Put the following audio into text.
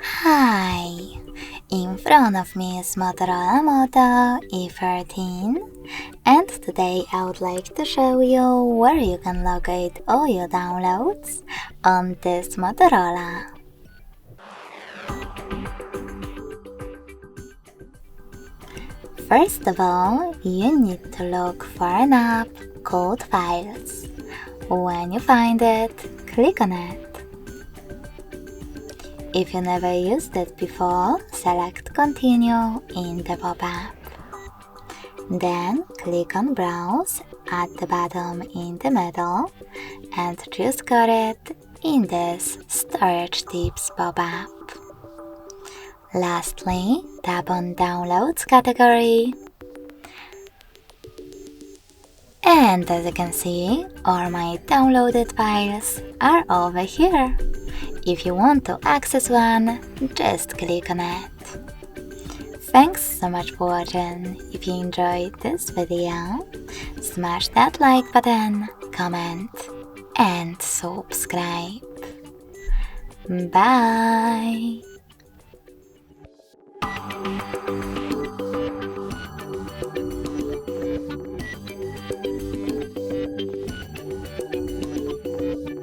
Hi! In front of me is Motorola Moto E13, and today I would like to show you where you can locate all your downloads on this Motorola. First of all, you need to look for an app called Files. When you find it, click on it. If you never used it before, select Continue in the pop-up. Then click on Browse at the bottom in the middle and just got it in this Storage Tips pop-up. Lastly, tap on Downloads category. And as you can see, all my downloaded files are over here. If you want to access one, just click on it. Thanks so much for watching. If you enjoyed this video, smash that like button, comment, and subscribe. Bye!